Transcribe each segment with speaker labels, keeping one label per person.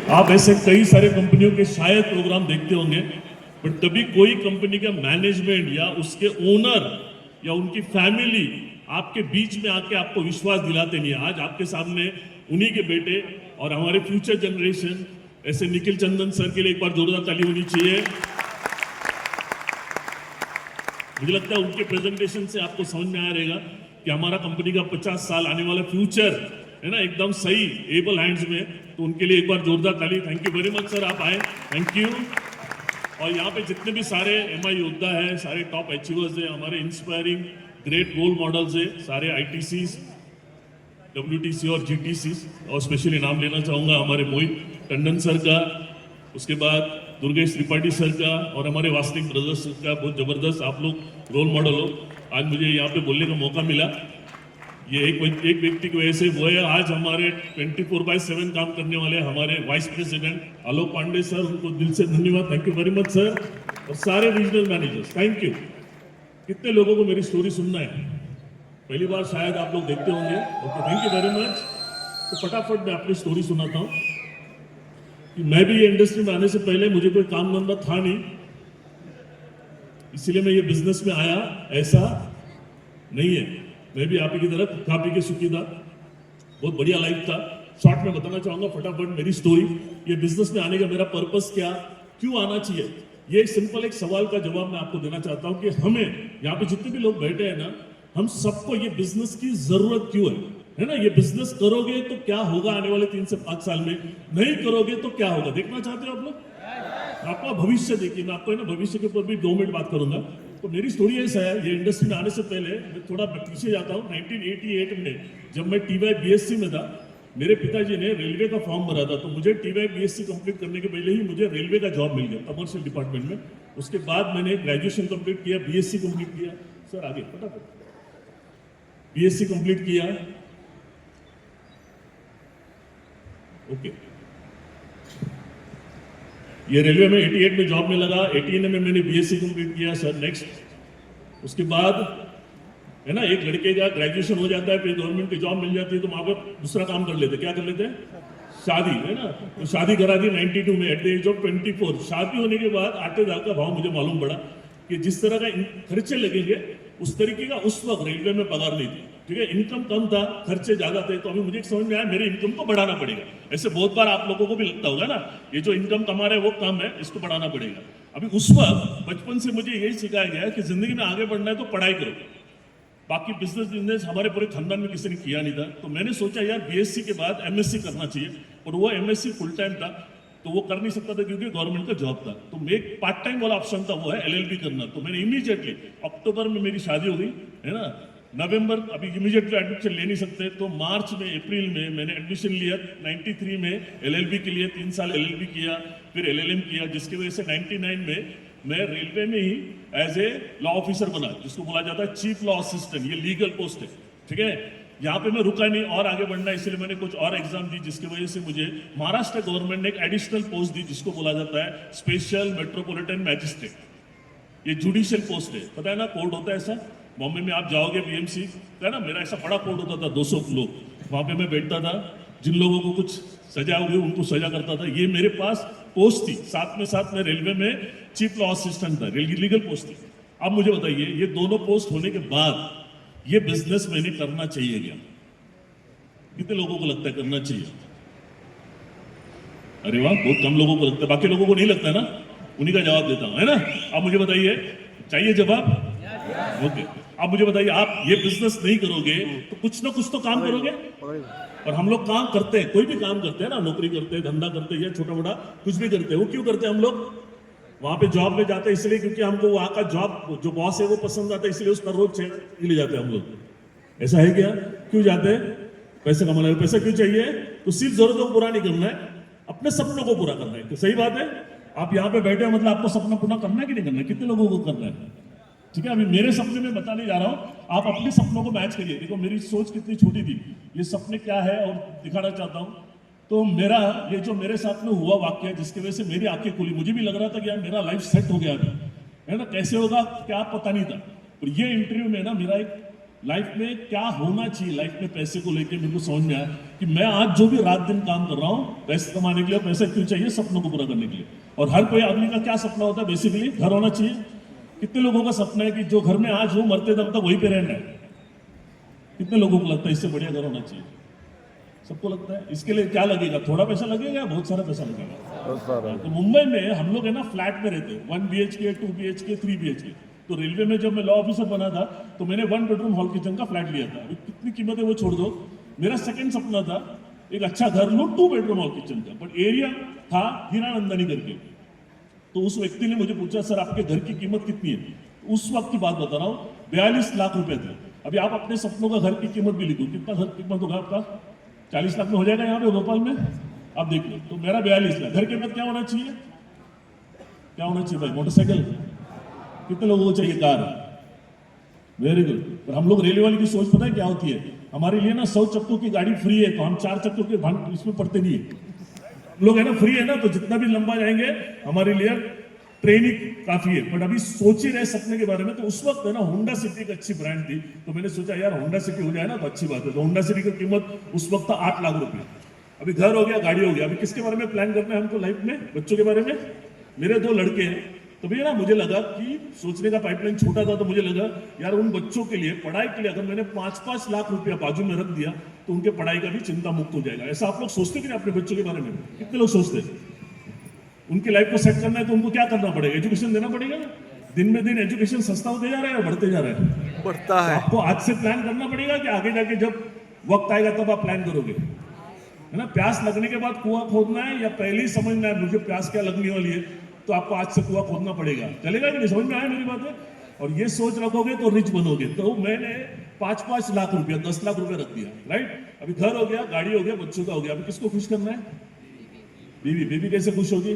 Speaker 1: आप ऐसे कई सारे कंपनियों के शायद प्रोग्राम देखते होंगे, बट कभी कोई कंपनी का मैनेजमेंट या उसके ओनर या उनकी फैमिली आपके बीच में आके आपको विश्वास दिलाते नहीं है। आज आपके सामने उन्हीं के बेटे और हमारे फ्यूचर जनरेशन ऐसे निखिल चंदन सर के लिए एक बार जोरदार ताली होनी चाहिए। मुझे लगता है उनके प्रेजेंटेशन से आपको समझ में आ रहेगा कि हमारा कंपनी का 50 साल आने वाला फ्यूचर है ना एकदम सही एबल हैंड्स में। तो उनके लिए एक बार जोरदार ताली। Thank you very much sir, आप आए, थैंक यू। और यहाँ पे जितने भी सारे एमआई योद्धा है, सारे टॉप अचीवर्स है, हमारे इंस्पायरिंग ग्रेट रोल मॉडल्स है, सारे आईटीसीज, डब्ल्यूटीसी और जीटीसी, और स्पेशली नाम लेना चाहूँगा हमारे मोहित टंडन सर का, उसके बाद दुर्गेश त्रिपाठी सर का और हमारे वास्तविक ब्रदर्स का। बहुत ज़बरदस्त आप लोग रोल मॉडल हो। आज मुझे यहाँ पे बोलने का मौका मिला, ये एक व्यक्ति की वजह से वो है आज हमारे 24/7 काम करने वाले हमारे वाइस प्रेसिडेंट आलोक पांडे सर, उनको दिल से धन्यवाद, thank you very much sir. और सारे रीजनल मैनेजर्स, थैंक यू। कितने लोगों को मेरी स्टोरी सुनना है, पहली बार शायद आप लोग देखते होंगे, okay thank you very much. तो फटाफट मैं अपनी स्टोरी सुनाता हूँ कि मैं भी ये इंडस्ट्री में आने से पहले मुझे कोई काम धंधा था नहीं, इसीलिए मैं ये बिजनेस में आया, ऐसा नहीं है। मैं भी आप ही की तरह खा पी के सुखी था, बहुत बढ़िया लाइफ था। शॉर्ट में बताना चाहूंगा फटाफट मेरी स्टोरी, ये बिजनेस में आने का मेरा पर्पस क्या, क्यों आना चाहिए, ये सिंपल एक सवाल का जवाब मैं आपको देना चाहता हूं कि हमें यहाँ पे जितने भी लोग बैठे हैं ना, हम सबको ये बिजनेस की जरूरत क्यों है ना। ये बिजनेस करोगे तो क्या होगा आने वाले 3 से 5 साल में, नहीं करोगे तो क्या होगा, देखना चाहते हो आप लोग? आपका भविष्य देखिए, मैं आपको है ना भविष्य के ऊपर भी 2 मिनट बात करूंगा। तो मेरी स्टोरी ऐसा है, ये इंडस्ट्री में आने से पहले मैं थोड़ा पीछे जाता हूँ। 1988 में जब मैं TY BSc में था, मेरे पिताजी ने रेलवे का फॉर्म भरा था, तो मुझे TY BSc कंप्लीट करने के पहले ही मुझे रेलवे का जॉब मिल गया कमर्शियल डिपार्टमेंट में। उसके बाद मैंने ग्रेजुएशन कंप्लीट किया, BSc कंप्लीट किया, सर आगे फटाफट, BSc कंप्लीट किया, ओके। ये रेलवे में 88 में जॉब में लगा, 89 में मैंने BSc कंप्लीट किया सर। नेक्स्ट उसके बाद है ना, एक लड़के का ग्रेजुएशन हो जाता है, फिर गवर्नमेंट की जॉब मिल जाती है, तो माँ बाप दूसरा काम कर लेते, क्या कर लेते हैं, शादी, है ना। तो शादी करा दी 92 में एट द एज ऑफ 24। शादी होने के बाद 8 साल का भाव मुझे मालूम पड़ा कि जिस तरह का खर्चे लगेंगे उस तरीके का उस वक्त रेलवे में पगार नहीं थी, ठीक है। इनकम कम था, खर्चे ज्यादा थे। तो अभी मुझे समझ में आया मेरे इनकम को बढ़ाना पड़ेगा। ऐसे बहुत बार आप लोगों को भी लगता होगा ना, ये जो इनकम कमा रहे हैं वो कम है, इसको बढ़ाना पड़ेगा। अभी उस वक्त बचपन से मुझे यही सिखाया गया है कि जिंदगी में आगे बढ़ना है तो पढ़ाई करो। बाकी बिजनेस हमारे पूरे खानदान में किसी ने किया नहीं था, तो मैंने सोचा यार BSc के बाद MSc करना चाहिए, और वो MSc फुल टाइम था, तो वो कर नहीं सकता था क्योंकि गवर्नमेंट का जॉब था। तो मैं एक पार्ट टाइम वाला ऑप्शन था, वो है LLB करना। तो मैंने इमीडिएटली अक्टूबर में मेरी शादी हो गई, है ना। नवंबर, अभी इमीडिएटली एडमिशन ले नहीं सकते, तो मार्च में अप्रैल में मैंने एडमिशन लिया 93 में LLB के लिए। 3 साल LLB किया, फिर LLM किया, जिसकी वजह से 99 में मैं रेलवे में ही एज ए लॉ ऑफिसर बना, जिसको बोला जाता है चीफ लॉ असिस्टेंट। ये लीगल पोस्ट है, ठीक है। यहाँ पे मैं रुका नहीं, और आगे बढ़ना, इसलिए मैंने कुछ और एग्जाम दी, जिसकी वजह से मुझे महाराष्ट्र गवर्नमेंट ने एक एडिशनल पोस्ट दी, जिसको बोला जाता है स्पेशल मेट्रोपॉलिटन मैजिस्ट्रेट। ये जुडिशियल पोस्ट है, पता है ना, कोर्ट होता है ऐसा। बॉम्बे में आप जाओगे BMC, है ना, मेरा ऐसा बड़ा कोर्ट होता था, 200 लोग, वहाँ पे मैं बैठता था, जिन लोगों को कुछ सजा हुई उनको सजा करता था। ये मेरे पास पोस्ट थी, साथ में साथ मैं रेलवे में चीफ लॉ असिस्टेंट था, लीगल पोस्ट थी। अब मुझे बताइए, ये दोनों पोस्ट होने के बाद ये बिजनेस मैंने करना चाहिए क्या? कितने लोगों को लगता है करना चाहिए? अरे वाह, बहुत कम लोगों को लगता है, बाकी लोगों को नहीं लगता ना, उन्हीं का जवाब देता हूं, है ना। अब मुझे बताइए, चाहिए जवाब? ओके। अब मुझे बताइए, आप ये बिजनेस नहीं करोगे तो कुछ ना कुछ तो काम करोगे, और हम लोग काम करते हैं, कोई भी काम करते हैं ना, नौकरी करते हैं, धंधा करते हैं, या छोटा मोटा कुछ भी करते हैं, वो क्यों करते हैं? हम लोग वहां पे जॉब में जाते हैं इसलिए क्योंकि हमको वहां का जॉब जो बॉस है वो पसंद आता है, इसलिए उसका रोज चेक ले जाते हैं हम लोग। ऐसा है क्या? क्यों जाते हैं? पैसे कमाने। पैसा क्यों चाहिए? तो सिर्फ जरूरतों को पूरा नहीं करना है, अपने सपनों को पूरा करना है। तो सही बात है, आप यहाँ पे बैठे हो मतलब आपको सपना पूरा करना है कि नहीं करना है? कितने लोगों को करना है? ठीक है। अभी मेरे सपने में बताने जा रहा हूँ, आप अपने सपनों को मैच करिए। देखो मेरी सोच कितनी छोटी थी, ये सपने क्या है और दिखाना चाहता हूँ। तो मेरा ये जो मेरे साथ में हुआ वाक्य, जिसकी वजह से मेरी आंखें खुली, मुझे भी लग रहा था कि यार मेरा लाइफ सेट हो गया अभी, है ना। कैसे होगा क्या पता नहीं था, पर ये इंटरव्यू में ना मेरा एक लाइफ में क्या होना चाहिए, लाइफ में पैसे को लेकर मेरे को समझ में आया कि मैं आज जो भी रात दिन काम कर रहा हूँ पैसे कमाने के लिए, पैसा क्यों चाहिए, सपनों को पूरा करने के लिए। और हर कोई आदमी का क्या सपना होता है, बेसिकली घर होना चाहिए। कितने लोगों का सपना है कि जो घर में आज हो मरते दम तक वहीं पे रहना है? कितने लोगों को लगता है इससे बढ़िया घर होना चाहिए? सबको लगता है। इसके लिए क्या लगेगा, थोड़ा पैसा लगेगा, बहुत सारा पैसा लगेगा। तो मुंबई में हम लोग है ना फ्लैट में रहते, 1 BHK 2 BHK 3 BHK। तो रेलवे में जब मैं लॉ ऑफिसर बना था तो मैंने 1 बेडरूम हॉल किचन का फ्लैट लिया था। अभी कितनी कीमत है वो छोड़ दो। मेरा सेकंड सपना था एक अच्छा घर लूं 2 बेडरूम हॉल किचन का, बट एरिया था हीरानंदानी करके। तो उस व्यक्ति ने मुझे पूछा, सर आपके घर की कीमत कितनी है? उस वक्त की बात बता रहा हूँ, 42 लाख रुपए थे। अभी आप अपने सपनों का घर की कीमत भी लिखो, कितना घर कीमत होगा आपका? 40 लाख में हो जाएगा यहाँ पे भोपाल में? आप देख लो। तो मेरा 42 लाख। घर की कीमत क्या होना चाहिए? क्या होना चाहिए भाई? मोटरसाइकिल। कितने लोगों को चाहिए? कार। Very good. पर हम लोग रेलवे वाले की सोच पता है क्या होती है? हमारे लिए ना 100 चक्कों की गाड़ी फ्री है, तो हम 4 चक्कों के भाग इसमें पड़ते नहीं है। हम लोग है ना फ्री है ना, तो जितना भी लंबा जाएंगे हमारे लिए ट्रेन ही काफी है। बट अभी सोच ही रहे सपने के बारे में। तो उस वक्त है ना होंडा सिटी एक अच्छी ब्रांड थी, तो मैंने सोचा यार होंडा सिटी हो जाए ना तो अच्छी बात है। तो होंडा सिटी की कीमत उस वक्त था 8 लाख रुपए। अभी घर हो गया, गाड़ी हो गया। अभी किसके बारे में प्लान करना है हमको लाइफ में? बच्चों के बारे में। मेरे 2 लड़के हैं, तो भैया ना मुझे लगा कि सोचने का पाइपलाइन छोटा था, तो मुझे लगा यार उन बच्चों के लिए पढ़ाई के लिए अगर मैंने 5-5 लाख रुपया बाजू में रख दिया तो उनके पढ़ाई का भी चिंता मुक्त हो जाएगा। ऐसा आप लोग सोचते कि नहीं अपने बच्चों के बारे में? कितने लोग सोचते हैं? उनकी लाइफ को सेट करना है तो उनको क्या करना पड़ेगा? एजुकेशन देना पड़ेगा ना। दिन में दिन एजुकेशन सस्ता होते जा रहा है, बढ़ते जा रहा है?
Speaker 2: बढ़ता है।
Speaker 1: आपको आज से प्लान करना पड़ेगा कि आगे जाके जब वक्त आएगा तब आप प्लान करोगे, है ना? प्यास लगने के बाद कुआं खोदना है या पहले ही समझना है मुझे प्यास क्या लगने वाली है, तो आपको आज से कुआं खोदना पड़ेगा। चलेगा कि नहीं? समझ में आया मेरी बात है? और ये सोच रखोगे तो रिच बनोगे। तो मैंने 5-5 लाख रुपया, 10 लाख रुपया रख दिया, राइट? अभी घर हो गया, गाड़ी हो गया, बच्चों का हो गया। अभी किसको खुश करना है? बीवी। बीवी कैसे खुश होगी?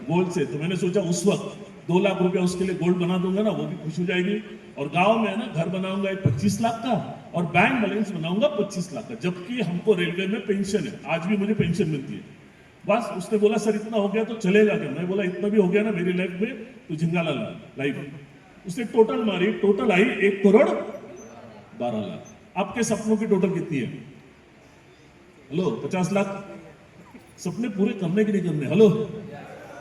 Speaker 1: गोल्ड से। तो मैंने सोचा उस वक्त 2 लाख रुपया उसके लिए गोल्ड बना दूंगा ना, वो भी खुश हो जाएगी। और गांव में ना घर बनाऊंगा 25 लाख का और बैंक बैलेंस बनाऊंगा 25 लाख का। जबकि हमको रेलवे में पेंशन है, आज भी मुझे पेंशन मिलती है। बस उसने बोला सर इतना हो गया तो चलेगा क्या? मैं बोला इतना भी हो गया ना मेरी लाइफ में तो झिंगा ला लाइफ। उसने टोटल मारी, टोटल आई 1 करोड़ 12 लाख। आपके सपनों की टोटल कितनी है? हेलो, 50 लाख। सपने पूरे करने के नहीं करने? हेलो,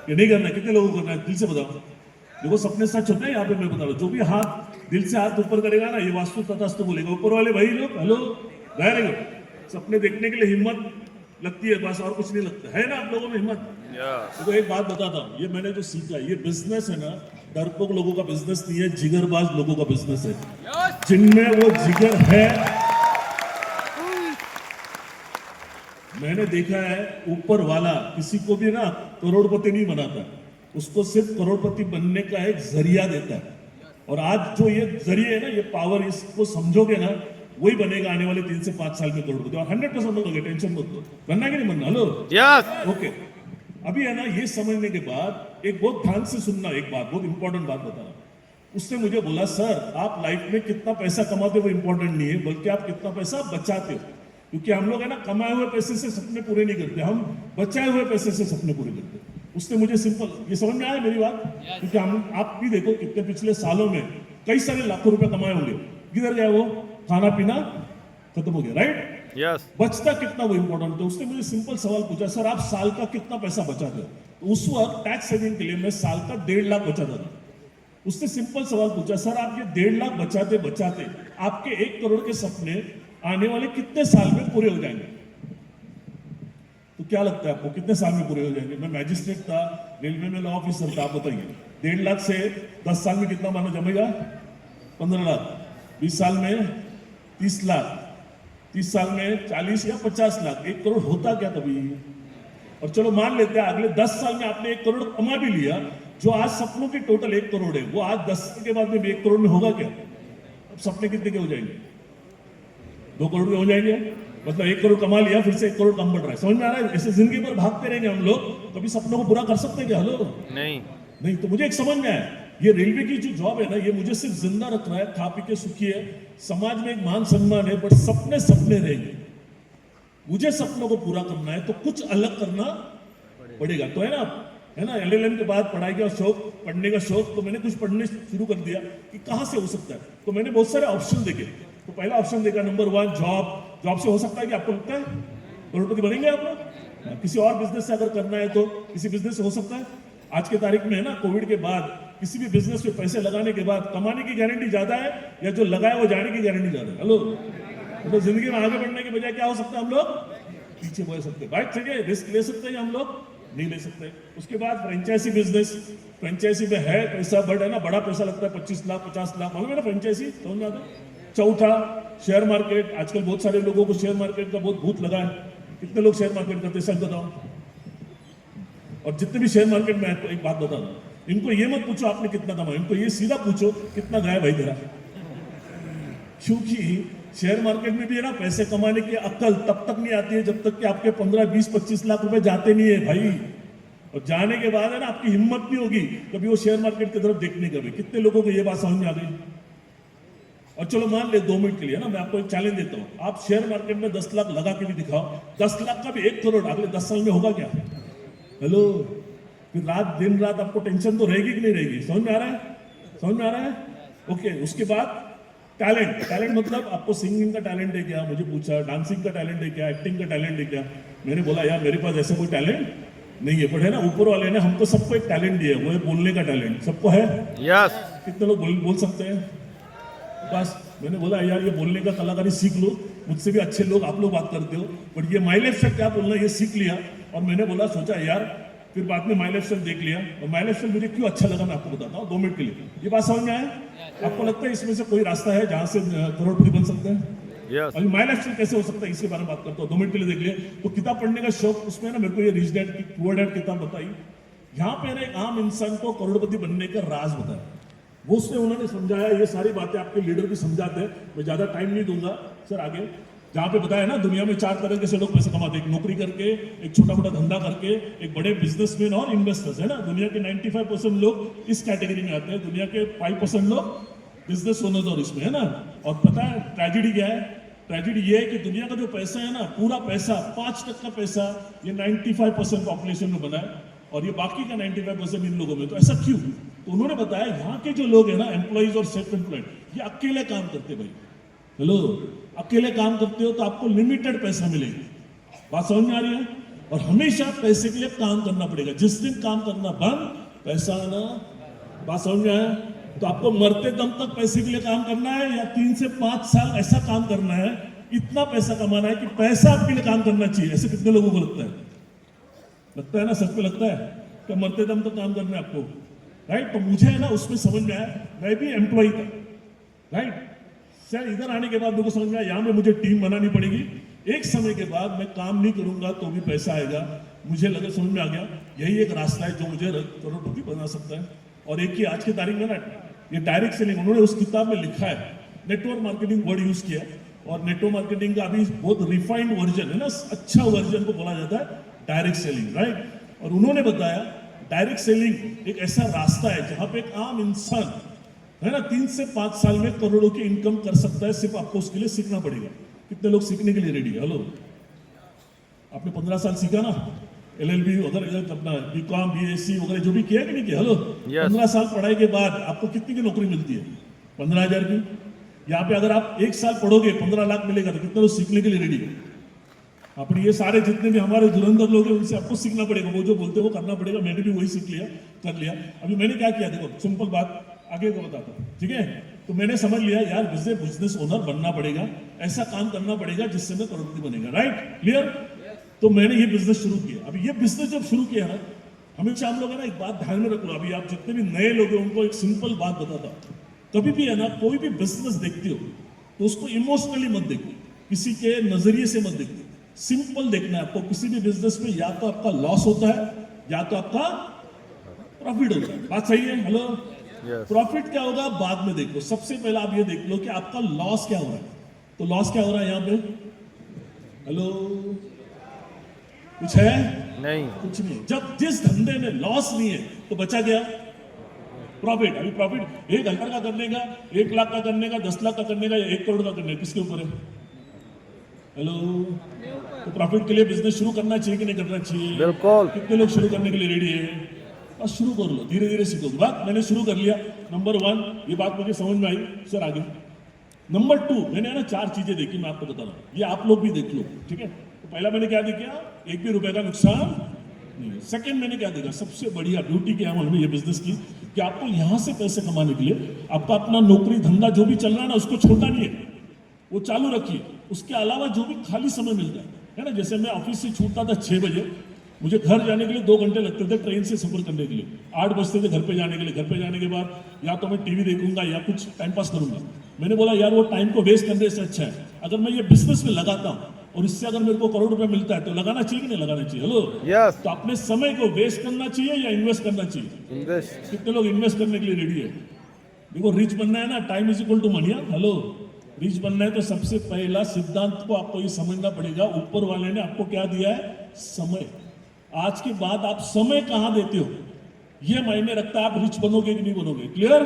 Speaker 1: ये नहीं करना? कितने लोगों को करना है? दिल से बताओ। देखो सपने सच होते हैं यहाँ पे, मैं बता रहा हूँ। जो भी हाथ दिल से हाथ ऊपर करेगा ना, ये वास्तु तथास्तु बोलेगा। ऊपर वाले भाई लोग, हेलो, वेरी गुड। सपने देखने के लिए हिम्मत लगती है, बस और कुछ नहीं लगता है ना आप लोगों में हिम्मत? तो एक बात बताता हूँ, ये मैंने जो सीखा, ये बिजनेस है ना, डरपोक लोगों का बिजनेस नहीं है, जिगरबाज लोगों का बिजनेस है। जिनमें वो जिगर है। मैंने देखा है ऊपर वाला किसी को भी ना करोड़पति नहीं बनाता, उसको सिर्फ करोड़पति बनने का एक जरिया देता है। और आज जो ये जरिए है ना, ये पावर, इसको समझोगे ना, वही बनेगा आने वाले 3 से 5 साल में करोड़पति। और 100% बनोगे, टेंशन मत लो। बनना कि नहीं बनना? Hello,
Speaker 2: yes.
Speaker 1: ओके। अभी है ना, ये समझने के बाद एक बहुत ध्यान से सुनना, एक बात, बहुत इंपॉर्टेंट बात बता रहा हूं। उसने मुझे बोला सर आप लाइफ में कितना पैसा कमाते हो वो इंपॉर्टेंट नहीं है, बल्कि आप कितना पैसा बचाते हो। क्योंकि हम लोग है ना कमाए हुए पैसे से सपने पूरे नहीं करते, हम बचाए हुए पैसे से सपने पूरे करते। उसने मुझे सिंपल, ये समझ में आया मेरी बात? क्योंकि हम, आप भी देखो कितने पिछले सालों में कई सारे लाखों रुपए कमाए होंगे, किधर गया वो? खाना पीना खत्म हो गया, राइट?
Speaker 2: यस।
Speaker 1: बचता कितना वो इंपॉर्टेंट है। उसने मुझे सिंपल सवाल पूछा, सर आप साल का कितना पैसा बचाते हो? तो उस वक्त टैक्स सेविंग के लिए मैं साल का 1.5 लाख बचाता था। उसने सिंपल सवाल पूछा, सर आप ये 1.5 लाख बचाते बचाते आपके 1 करोड़ के सपने आने वाले कितने साल में पूरे हो जाएंगे? तो क्या लगता है आपको कितने साल में पूरे हो जाएंगे? मैं मैजिस्ट्रेट था, रेलवे में लॉ ऑफिसर था, आप बताइए 1.5 लाख से 10 साल में कितना माना जमेगा? 15 लाख। 20 साल में 30 लाख, 30 साल में 40 या 50 लाख। 1 करोड़ होता क्या कभी? और चलो मान लेते हैं अगले 10 साल में आपने 1 करोड़ कमा भी लिया, जो आज सपनों की टोटल 1 करोड़ है, वो आज 10 साल के बाद में भी 1 करोड़ में होगा क्या? अब सपने कितने के हो जाएंगे? 2 करोड़ के हो जाएंगे। मतलब 1 करोड़ कमा लिया, फिर से 1 करोड़ कम बढ़ रहा है। समझ में आ रहा है? ऐसे जिंदगी भर भागते रहेंगे हम लोग, कभी सपनों को पूरा कर सकते हैं क्या? हेलो, नहीं। तो मुझे एक समझ में आया, ये रेलवे की जो जॉब है ना, ये मुझे सिर्फ जिंदा रख रहा है, खा पी के सुखी है, समाज में एक मान सम्मान है, बट सपने सपने रहेंगे। मुझे सपनों को पूरा करना है तो कुछ अलग करना पड़ेगा। तो है ना, है ना, LLM के बाद पढ़ाई का शौक, पढ़ने का शौक, तो मैंने कुछ पढ़ने शुरू कर दिया कि कहाँ से हो सकता है। तो मैंने बहुत सारे ऑप्शन देखे। तो पहला ऑप्शन देखा नंबर 1 जॉब से हो सकता है कि आपको लगता है करोड़पति बनेंगे आप लोग। किसी और बिजनेस से अगर करना है तो किसी बिजनेस से हो सकता है। आज के तारीख में है ना, कोविड के बाद किसी भी बिजनेस में पैसे लगाने के बाद कमाने की गारंटी ज्यादा है या जो लगाए वो जाने की गारंटी ज्यादा है। हेलो, तो जिंदगी में आगे बढ़ने के बजाय क्या हो सकता है, हम लोग पीछे बढ़ सकते हैं। बाइक चाहिए, रिस्क ले सकते हैं, हम लोग नहीं ले सकते। उसके बाद फ्रेंचाइजी बिजनेस, फ्रेंचाइजी में है पैसा, बट है ना बड़ा पैसा लगता है, 25 लाख 50 लाख, मालूम है ना फ्रेंचाइजी, समझ में आता है। चौथा शेयर मार्केट। आजकल बहुत सारे लोगों को शेयर मार्केट का बहुत भूत लगा है। कितने लोग शेयर मार्केट करते हैं सब बताओ। और जितने भी शेयर मार्केट में है, एक बात बता दो, इनको ये मत पूछो आपने कितना कमाया, इनको ये सीधा पूछो कितना गया भाई तेरा। क्योंकि शेयर मार्केट में भी है ना, पैसे कमाने की अक्ल तब तक नहीं आती है जब तक कि आपके 15, 20, 25 लाख रुपए जाते नहीं है भाई। और जाने के बाद है ना, आपकी हिम्मत नहीं होगी कभी वो शेयर मार्केट की तरफ देखने का भी। कितने लोगों को ये बात समझ में आ गई। और चलो मान ले 2 मिनट के लिए ना, मैं आपको एक चैलेंज देता हूं, आप शेयर मार्केट में 10 लाख लगा के भी दिखाओ, 10 लाख का भी 1 करोड़ अगले 10 साल में होगा क्या। हेलो, फिर दिन रात आपको टेंशन तो रहेगी कि नहीं रहेगी। समझ में आ रहा है, समझ में आ रहा है। ओके, उसके बाद टैलेंट मतलब आपको सिंगिंग का टैलेंट है क्या, मुझे पूछा, डांसिंग का टैलेंट है क्या, एक्टिंग का टैलेंट है क्या। मैंने बोला यार मेरे पास ऐसा कोई टैलेंट नहीं है, पर है ना ऊपर वाले ने हमको सबको एक टैलेंट दिया है, वो है बोलने का टैलेंट। सबको है?
Speaker 2: यस।
Speaker 1: कितने लोग बोल सकते हैं? बस मैंने बोला यार ये बोलने का कलाकारी सीख लो, मुझसे भी अच्छे लोग आप लोग बात करते हो, बट ये माई लाइफ से क्या बोलना ये सीख लिया। और मैंने बोला सोचा यार, फिर बाद में माई लाइफ स्टाइल देख लिया, और माई लाइफ स्टाइल मुझे क्यों अच्छा लगा मैं आपको बताता हूँ 2 मिनट के लिए। ये बात समझ में आया? आपको लगता है इसमें से कोई रास्ता है जहां से करोड़पति बन सकते हैं?
Speaker 2: यस।
Speaker 1: अभी माई लाइफ स्टाइल कैसे हो सकता है इसके बारे में बात करता हूँ, 2 मिनट के लिए देख लिया। तो किताब पढ़ने का शौक, उसमें ना मेरे को ये रिच डैड की पुअर डैड किताब बताई। यहाँ पे ना एक आम इंसान को करोड़पति बनने का राज बताया, वो उसमें उन्होंने समझाया। ये सारी बातें आपके लीडर भी समझाते हैं, मैं ज्यादा टाइम नहीं दूंगा सर आगे। जहां पे बताया ना दुनिया में 4 तरह के से लोग पैसे कमाते हैं, एक नौकरी करके, एक छोटा मोटा धंधा करके, एक बड़े बिजनेसमैन और इन्वेस्टर्स, है ना। दुनिया के 95% लोग इस कैटेगरी में आते हैं, दुनिया के 5% लोग बिजनेस ओनर्स और इसमें, है ना। और पता है ट्रेजेडी क्या है? ट्रेजेडी ये है कि दुनिया का जो पैसा है ना, पूरा पैसा 5% का पैसा ये 95% पॉपुलेशन में बना है, और ये बाकी का 95% इन लोगों में। तो ऐसा क्यों? तो उन्होंने बताया यहाँ के जो लोग हैं ना, एम्प्लॉइज और सेल्फ एम्प्लॉयड, ये अकेले काम करते भाई। हेलो, अकेले काम करते हो तो आपको लिमिटेड पैसा मिलेगा। बात समझ में आ रही है? और हमेशा पैसे के लिए काम करना पड़ेगा। जिस दिन काम करना बंद, पैसा आना। बात समझ में आया? तो आपको मरते दम तक पैसे के लिए काम करना है, या 3 से 5 साल ऐसा काम करना है, इतना पैसा कमाना है कि पैसा आपके लिए काम करना चाहिए। ऐसे कितने लोगों को लगता है? लगता है ना, सच में लगता है कि मरते दम तक काम करना है आपको, राइट। तो मुझे है ना उसमें समझ में आया, मैं भी एम्प्लॉय था, राइट। सर इधर आने के बाद मेरे को समझ में आया यहाँ पे मुझे टीम बनानी पड़ेगी। एक समय के बाद मैं काम नहीं करूंगा तो भी पैसा आएगा। मुझे लगा, समझ में आ गया, यही एक रास्ता है जो मुझे करोड़पति बना सकता है। और एक ही आज की तारीख में ना, ये डायरेक्ट सेलिंग, उन्होंने उस किताब में लिखा है, नेटवर्क मार्केटिंग वर्ड यूज किया, और नेटवर्क मार्केटिंग का अभी बहुत रिफाइंड वर्जन है ना, अच्छा वर्जन को बोला जाता है डायरेक्ट सेलिंग, राइट। और उन्होंने बताया डायरेक्ट सेलिंग एक ऐसा रास्ता है जहां पे एक आम इंसान है ना 3 से 5 साल में करोड़ों की इनकम कर सकता है। सिर्फ आपको उसके लिए सीखना पड़ेगा। कितने लोग सीखने के लिए रेडी है? हेलो, आपने 15 साल सीखा ना, LLB वगैरह, अपना BCom BSc वगैरह जो भी किया कि नहीं किया? हेलो, 15 साल पढ़ाई के बाद आपको कितनी की नौकरी मिलती है? 15,000 की। यहाँ पे अगर आप 1 साल पढ़ोगे 15 लाख मिलेगा। तो कितने लोग सीखने के लिए रेडी है? अपने ये सारे जितने भी हमारे धुरंधर लोग हैं उनसे आपको सीखना पड़ेगा, वो जो बोलते हैं वो करना पड़ेगा। मैंने भी वही सीख लिया, कर लिया। अभी मैंने क्या किया देखो, सिंपल बात आगे को बताता हूँ, ठीक है। तो मैंने समझ लिया यार बिजनेस ओनर बनना पड़ेगा, ऐसा काम करना पड़ेगा जिससे मैं करोड़पति बनेगा, राइट, क्लियर। तो मैंने ये बिजनेस शुरू किया। अभी ये बिजनेस जब शुरू किया ना, हमेशा हम लोग है ना एक बात ध्यान में रख लो। अभी आप जितने भी नए लोग हैं उनको एक सिंपल बात बताता हूँ, कभी भी है ना कोई भी बिजनेस देखते हो तो उसको इमोशनली मत देखो, किसी के नजरिए से मत देखो, सिंपल देखना है आपको। किसी भी बिजनेस में या तो आपका लॉस होता है या तो आपका प्रॉफिट होता है। बात सही है? हेलो, प्रॉफिट क्या होगा बाद में देखो, सबसे पहले आप ये देख लो कि आपका लॉस क्या हो रहा है। तो लॉस क्या हो रहा है यहाँ पे? हेलो, कुछ है?
Speaker 2: नहीं,
Speaker 1: कुछ नहीं। जब जिस धंधे में लॉस नहीं है तो बचा गया प्रॉफिट। अभी प्रॉफिट 1,000 का करने का, 1 लाख का करने का, 10 लाख का करने का, 1 करोड़ का करने का, किसके ऊपर है? हेलो, तो प्रॉफिट के लिए बिजनेस शुरू करना चाहिए कि नहीं करना चाहिए?
Speaker 2: बिल्कुल।
Speaker 1: कितने लोग शुरू करने के लिए रेडी है? बस शुरू कर लो, धीरे धीरे सीखोगे। बात मैंने शुरू कर लिया। नंबर 1 ये बात मुझे समझ में आई सर, आगे। नंबर 2 मैंने ना 4 चीजें देखी, मैं आपको बता रहा हूँ, ये आप लोग भी देख लो, ठीक है। तो पहला मैंने क्या देखा, 1 भी रुपए का नुकसान नहीं है। सेकंड मैंने क्या देखा, सबसे बढ़िया ब्यूटी क्या है मालूम, ये बिजनेस की, कि आपको यहां से पैसे कमाने के लिए आपका अपना नौकरी धंधा जो भी चल रहा है ना, उसको छोड़ना नहीं है, वो चालू रखिए। उसके अलावा जो भी खाली समय मिलता है ना, जैसे मैं ऑफिस से छूटता था 6 बजे, मुझे घर जाने के लिए 2 घंटे लगते थे ट्रेन से सफर करने के लिए, 8 बजते थे घर पे जाने के लिए। घर पे जाने के बाद या तो मैं टीवी देखूंगा या कुछ टाइम पास करूंगा। मैंने बोला यार वो टाइम को वेस्ट करने से अच्छा है अगर मैं ये बिजनेस में लगाता हूँ और इससे अगर मेरे को करोड़ रुपए मिलता है तो लगाना चाहिए कि नहीं लगाना चाहिए। हेलो
Speaker 2: यस,
Speaker 1: तो अपने समय को वेस्ट करना चाहिए या इन्वेस्ट करना चाहिए?
Speaker 2: इन्वेस्ट।
Speaker 1: कितने लोग इन्वेस्ट करने के लिए रेडी है? देखो रिच बनना है ना, time is equal to money. Hello, rich बनना है तो सबसे पहला सिद्धांत को आपको ये समझना पड़ेगा, ऊपर वाले ने आपको क्या दिया है, समय। आज के बाद आप समय कहां देते हो ये मायने रखता है आप रिच बनोगे कि नहीं बनोगे। क्लियर?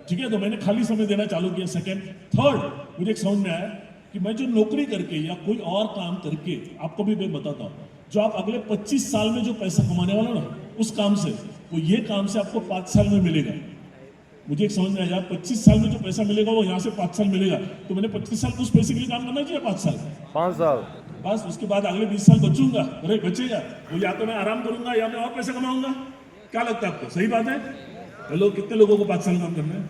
Speaker 1: ठीक है, तो मैंने खाली समय देना चालू किया। सेकंड, थर्ड मुझे एक समझ में आया कि मैं जो नौकरी करके या कोई और काम करके, आपको भी मैं बताता हूं, जो आप अगले 25 साल में जो पैसा कमाने वाला ना उस काम से, वो ये काम से आपको 5 साल में मिलेगा। मुझे एक समझ में आया, 25 साल में जो पैसा मिलेगा वो यहाँ से 5 साल मिलेगा, तो मैंने 25 साल उस पैसे के लिए काम करना चाहिए, 5 साल बस। उसके बाद अगले 20 साल बचूंगा, अरे बचेगा वो, या तो मैं आराम करूंगा या मैं और पैसा कमाऊंगा। क्या लगता है आपको, सही बात है? हेलो, कितने लोगों को 5 साल काम करना है?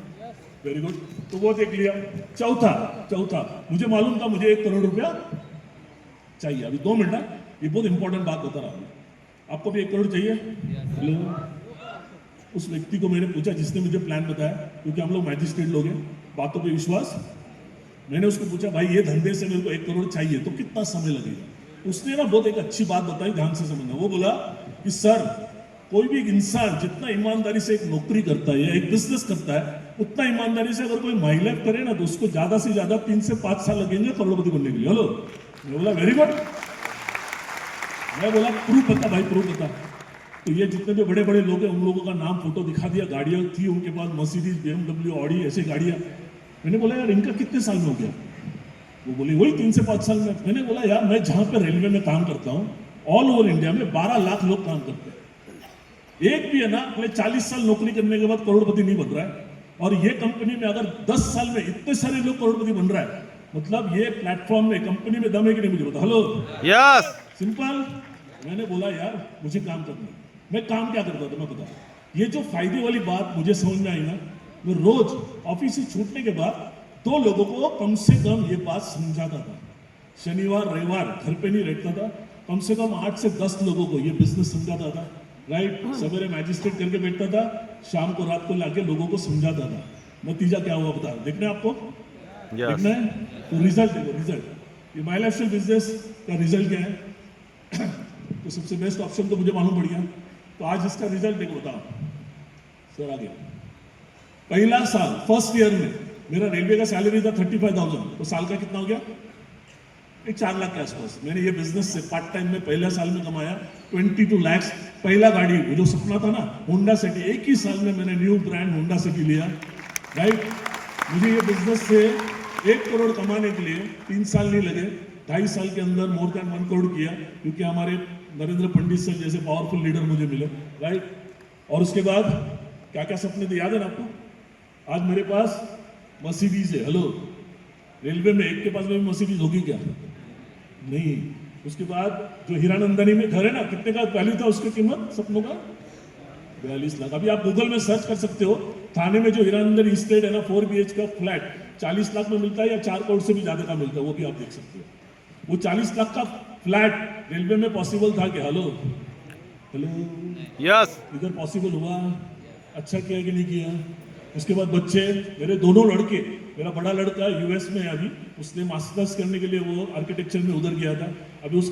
Speaker 1: वेरी गुड, तो वो देख लिया। चौथा मुझे मालूम था मुझे 1 करोड़ रुपया चाहिए। अभी 2 मिनट, ये बहुत इंपॉर्टेंट बात बता रहा हूँ। आपको भी 1 करोड़ चाहिए? हेलो, उस व्यक्ति को मैंने पूछा जिसने मुझे प्लान बताया, क्योंकि हम लोग मैजिस्ट्रेट लोग हैं, बातों पे विश्वास। मैंने उसको पूछा भाई ये धंधे से मेरे को 1 करोड़ चाहिए तो कितना समय लगेगा? उसने ना बहुत एक अच्छी बात बताई, ध्यान से समझना। वो बोला कि सर, कोई भी इंसान जितना ईमानदारी से एक नौकरी करता है या एक बिजनेस करता है, उतना ईमानदारी से अगर कोई माई लाइफ करे ना तो उसको ज्यादा से ज्यादा 3 से 5 साल लगेंगे करोड़पति बनने के लिए। हेलो, मैं बोला वेरी गुड। मैं बोला प्रूफ बता भाई, प्रूफ बता। तो ये जितने भी बड़े बड़े लोग हैं उन लोगों का नाम फोटो दिखा दिया, गाड़ियां थी उनके पास, मर्सिडीज, BMW, ऑडी, ऐसी गाड़ियां। मैंने बोला यार इनका कितने साल में हो गया? वो बोली वही 3 से 5 साल में। मैंने बोला यार मैं जहां पे रेलवे में काम करता हूँ, ऑल ओवर इंडिया में 12 लाख लोग काम करते हैं, एक भी है ना अपने 40 साल नौकरी करने के बाद करोड़पति नहीं बन रहा है। और ये कंपनी में अगर 10 साल में इतने सारे लोग करोड़पति बन रहा है, मतलब ये प्लेटफॉर्म में, कंपनी में दम है कि नहीं मुझे बता। Hello,
Speaker 2: yes,
Speaker 1: simple. मैंने बोला यार मुझे काम करना है। मैं काम क्या करता था मैं बता, ये जो फायदे वाली बात मुझे समझ में आई ना, मैं रोज ऑफिस से छूटने के बाद 2 लोगों को कम से कम ये बात समझाता था। शनिवार रविवार घर पे नहीं रहता था, कम से कम 8 से 10 लोगों को ये बिजनेस समझाता था। राइट, सवेरे मैजिस्ट्रेट करके बैठता था, शाम को रात को लाके लोगों को समझाता था। नतीजा क्या हुआ बता, देखना है आपको? देखना है तो रिजल्ट देखो, रिजल्ट। ये माई लाइफस्टाइल बिजनेस का रिजल्ट क्या है? तो सबसे बेस्ट ऑप्शन तो मुझे मालूम पड़ गया, तो आज इसका रिजल्ट देखो, बताओ सर। आगे पहला साल, फर्स्ट ईयर में मेरा रेलवे का सैलरी था 35,000, तो साल का कितना हो गया? एक 4 लाख के आसपास। मैंने ये बिजनेस से पार्ट टाइम में पहले साल में कमाया 22 लाख। पहला गाड़ी, वो जो सपना था ना, होंडा सिटी, एक ही साल में मैंने न्यू ब्रांड होंडा सिटी लिया। राइट, मुझे ये बिजनेस से 1 करोड़ कमाने के लिए 3 साल नहीं लगे, 2.5 साल के अंदर मोर देन 1 करोड़ किया, क्योंकि हमारे नरेंद्र पंडित सर जैसे पावरफुल लीडर मुझे मिले। राइट, और उसके बाद क्या क्या सपने थे याद है ना आपको? आज मेरे पास मर्सिडीज है। हेलो, रेलवे में एक के पास में मर्सिडीज होगी क्या? नहीं। उसके बाद जो हीरानंदनी में घर है ना, कितने का वैल्यू था उसकी कीमत सपनों का? 42 लाख। अभी आप गूगल में सर्च कर सकते हो, थाने में जो हीरानंदनी इस्टेट है ना, 4 BH का फ्लैट 40 लाख में मिलता है या 4 करोड़ से भी ज्यादा का मिलता है, वो भी आप देख सकते हो। वो 40 लाख का फ्लैट रेलवे में पॉसिबल था क्या? हेलो
Speaker 2: यस,
Speaker 1: इधर पॉसिबल हुआ। अच्छा किया कि नहीं किया? उसके बाद बच्चे, मेरे दोनों लड़के, मेरा बड़ा लड़का US में है अभी, उसने मास्टर्स करने के लिए वो आर्किटेक्चर में उधर गया था, अभी